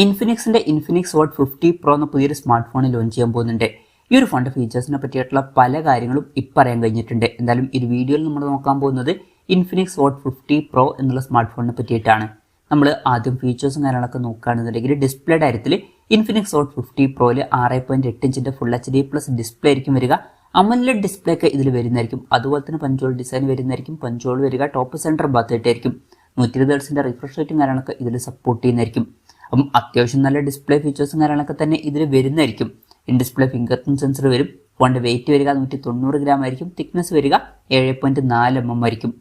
ഇൻഫിനിക്സിന്റെ Infinix Hot 50 pro എന്ന പുതിയൊരു smart phone launch ചെയ്യാൻ പോകുന്നുണ്ട്. ഈ ഒരു ഫോണിന്റെ ഫീച്ചേഴ്സിനെ പറ്റിയിട്ടുള്ള പല കാര്യങ്ങളും ഇപ്പം അറിയാൻ കഴിഞ്ഞിട്ടുണ്ട്. എന്തായാലും ഈ വീഡിയോയിൽ നമ്മൾ നോക്കാൻ പോകുന്നത് ഇൻഫിനിക്സ് വാട്ട് 50 പ്രോ എന്നുള്ള സ്മാർട്ട് ഫോണിനെ പറ്റിയിട്ടാണ്. നമ്മൾ ആദ്യം ഫീച്ചേഴ്സും കാര്യങ്ങളൊക്കെ നോക്കുകയാണെന്നുണ്ടെങ്കിൽ ഡിസ്പ്ലേ കാര്യത്തിൽ ഇൻഫിനിക്സ് വാട്ട് 50 പ്രോയിൽ 6.8 ഇഞ്ചിന്റെ ഫുൾ HD പ്ലസ് ഡിസ്പ്ലേ ആയിരിക്കും വരിക. അമോലെഡ് ഡിസ്പ്ലേ ഒക്കെ ഇതിൽ വരുന്നതായിരിക്കും. അതുപോലെ തന്നെ പഞ്ചോൾ ഡിസൈൻ വരുന്നതായിരിക്കും. പഞ്ചോൾ വരിക ടോപ്പ് സെൻറ്റർ ഭാഗത്തായിട്ടായിരിക്കും. 120 ഹെർട്സിന്റെ റിഫ്രഷ് റേറ്റും കാര്യങ്ങളൊക്കെ ഇതിൽ സപ്പോർട്ട് ചെയ്യുന്നതായിരിക്കും. അപ്പം അത്യാവശ്യം നല്ല ഡിസ്പ്ലേ ഫീച്ചേഴ്സും കാര്യങ്ങളൊക്കെ തന്നെ ഇതിൽ വരുന്നതായിരിക്കും. In display finger print sensor വരും. ഫോണിന്റെ വെയിറ്റ് വരിക 190 ഗ്രാം ആയിരിക്കും. തിക്നെസ് വരിക 7.4 mm ആയിരിക്കും.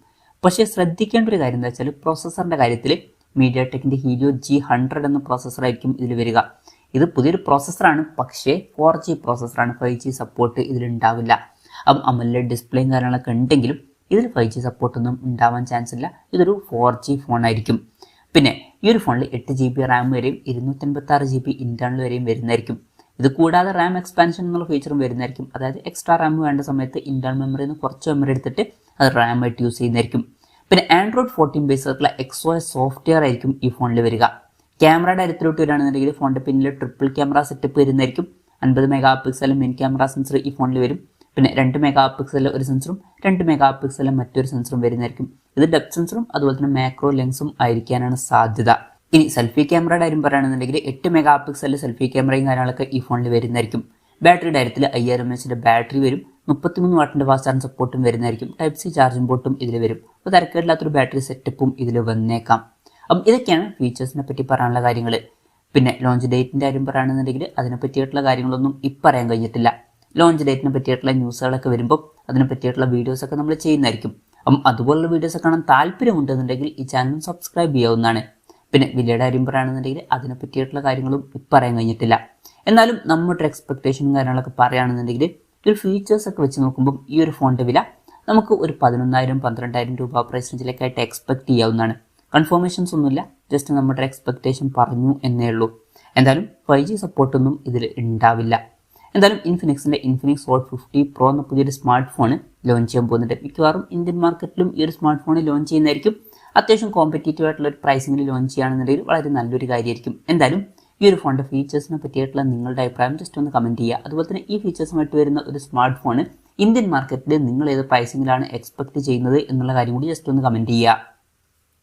പക്ഷേ ശ്രദ്ധിക്കേണ്ട ഒരു കാര്യം എന്താ വെച്ചാൽ പ്രോസസ്സറിന്റെ കാര്യത്തിൽ മീഡിയാടെക്കിന്റെ ഹീലിയോ G100 എന്ന പ്രോസസ്സറായിരിക്കും ഇതിൽ വരിക. ഇത് പുതിയൊരു പ്രോസസ്സറാണ്, പക്ഷേ 4G പ്രോസസ്സറാണ്. 5G support ഇതിലുണ്ടാവില്ല. അപ്പം അമോലെഡ് ഡിസ്പ്ലേയും കാര്യങ്ങളൊക്കെ ഉണ്ടെങ്കിലും ഇതിൽ 5G സപ്പോർട്ടൊന്നും ഉണ്ടാവാൻ ചാൻസ് ഇല്ല. ഇതൊരു 4G ഫോണായിരിക്കും. പിന്നെ ഈ ഒരു ഫോണിൽ 8 GB റാം വരെയും 256 GB ഇന്റേണൽ വരെയും വരുന്നതായിരിക്കും. ഇത് കൂടാതെ റാം എക്സ്പാൻഷൻ എന്നുള്ള ഫീച്ചറും വരുന്നതായിരിക്കും. അതായത് എക്സ്ട്രാ റാം വേണ്ട സമയത്ത് ഇന്റേണൽ മെമ്മറിയിൽ നിന്ന് കുറച്ച് മെമ്മറി എടുത്തിട്ട് അത് റാം ആയിട്ട് യൂസ് ചെയ്യുന്നതായിരിക്കും. പിന്നെ ആൻഡ്രോയിഡ് 14 ബേസ് ആയിട്ടുള്ള XOS സോഫ്റ്റ്വെയർ ആയിരിക്കും ഈ ഫോണിൽ വരിക. ക്യാമറയുടെ കാര്യത്തിലോട്ട് വരികയാണെന്നുണ്ടെങ്കിൽ ഫോണിന്റെ പിന്നിൽ ട്രിപ്പിൾ ക്യാമറ സെറ്റപ്പ് വരുന്നതായിരിക്കും. 50 mega pixel main camera sensor ഈ ഫോണിൽ വരും. പിന്നെ 2 മെഗാ പിക്സലിലെ ഒരു സെൻസറും 2 മെഗാ പിക്സലിലെ മറ്റൊരു സെൻസറും വരുന്നതായിരിക്കും. ഇത് ഡെപ്ത് സെൻസറും അതുപോലെ തന്നെ മാക്രോ ലെൻസും ആയിരിക്കാനാണ് സാധ്യത. ഇനി സെൽഫി ക്യാമറയുടെ കാര്യം പറയുകയാണെന്നുണ്ടെങ്കിൽ 8 മെഗാ പിക്സലിലെ സെൽഫി ക്യാമറയും കാര്യങ്ങളൊക്കെ ഈ ഫോണിൽ വരുന്നതായിരിക്കും. ബാറ്ററിയുടെ കാര്യത്തിൽ 5000 mAh ബാറ്ററി വരും. 33 വാട്ടിന്റെ ഫാസ്റ്റ് ചാർജിംഗ് സപ്പോർട്ടും വരുന്നതായിരിക്കും. Type C ചാർജിംഗ് പോർട്ടും ഇതിൽ വരും. അപ്പോൾ തിരക്കേടില്ലാത്തൊരു ബാറ്ററി സെറ്റപ്പും ഇതിൽ വന്നേക്കാം. അപ്പം ഇതൊക്കെയാണ് ഫീച്ചേഴ്സിനെ പറ്റി പറയാനുള്ള കാര്യങ്ങൾ. പിന്നെ ലോഞ്ച് ഡേറ്റിന്റെ കാര്യം പറയുകയാണെന്നുണ്ടെങ്കിൽ അതിനെ പറ്റിയിട്ടുള്ള കാര്യങ്ങളൊന്നും ഇപ്പം അറിയാൻ കഴിഞ്ഞിട്ടില്ല. ലോഞ്ച് ഡേറ്റിനെ പറ്റിയിട്ടുള്ള ന്യൂസുകളൊക്കെ വരുമ്പോൾ അതിനെ പറ്റിയിട്ടുള്ള വീഡിയോസൊക്കെ നമ്മൾ ചെയ്യുന്നതായിരിക്കും. അപ്പം അതുപോലുള്ള വീഡിയോസ് കാണാൻ താല്പര്യമുണ്ടെന്നുണ്ടെങ്കിൽ ഈ ചാനൽ സബ്സ്ക്രൈബ് ചെയ്യാവുന്നതാണ്. പിന്നെ വിലയുടെ കാര്യം പറയുകയാണെന്നുണ്ടെങ്കിൽ അതിനെ പറ്റിയിട്ടുള്ള കാര്യങ്ങളും ഇപ്പം അറിയാൻ കഴിഞ്ഞിട്ടില്ല. എന്നാലും നമ്മുടെ എക്സ്പെക്ടേഷനും കാര്യങ്ങളൊക്കെ പറയുകയാണെന്നുണ്ടെങ്കിൽ ഈ ഒരു ഫീച്ചേഴ്സൊക്കെ വെച്ച് നോക്കുമ്പോൾ ഈ ഒരു ഫോണിൻ്റെ വില നമുക്ക് ഒരു 11,000-12,000 രൂപ പ്രൈസ് റേഞ്ചിലേക്കായിട്ട് എക്സ്പെക്ട് ചെയ്യാവുന്നതാണ്. കൺഫർമേഷൻസ് ഒന്നുമില്ല, ജസ്റ്റ് നമ്മുടെ എക്സ്പെക്ടേഷൻ പറഞ്ഞു എന്നേ ഉള്ളൂ. എന്തായാലും 5G സപ്പോർട്ടൊന്നും ഇതിൽ ഉണ്ടാവില്ല. എന്തായാലും ഇൻഫിനിക്സിന്റെ ഇൻഫിനിക്സ് വാട്ട് 50 പ്രോ എന്ന പുതിയൊരു സ്മാർട്ട് ഫോൺ ലോഞ്ച് ചെയ്യാൻ പോകുന്നുണ്ട്. മിക്കവാറും ഇന്ത്യൻ മാർക്കറ്റിലും ഈ ഒരു സ്മാർട്ട് ഫോൺ ലോഞ്ച് ചെയ്യുന്നതായിരിക്കും. അത്യാവശ്യം കോമ്പറ്റീറ്റീവ് ആയിട്ടുള്ള ഒരു പ്രൈസിംഗിൽ ലോഞ്ച് ചെയ്യുകയാണെന്നുണ്ടെങ്കിൽ വളരെ നല്ലൊരു കാര്യമായിരിക്കും. എന്തായാലും ഈ ഒരു ഫോണിന്റെ ഫീച്ചേഴ്സിനെ പറ്റിയിട്ടുള്ള നിങ്ങളുടെ അഭിപ്രായം ജസ്റ്റ് ഒന്ന് കമന്റ് ചെയ്യുക. അതുപോലെ തന്നെ ഈ ഫീച്ചേഴ്സുമായിട്ട് വരുന്ന ഒരു സ്മാർട്ട് ഫോൺ ഇന്ത്യൻ മാർക്കറ്റിൽ നിങ്ങൾ ഏത് പ്രൈസിംഗിലാണ് എക്സ്പെക്ട് ചെയ്യുന്നത് എന്നുള്ള കാര്യം കൂടി ജസ്റ്റ് ഒന്ന് കമന്റ് ചെയ്യുക.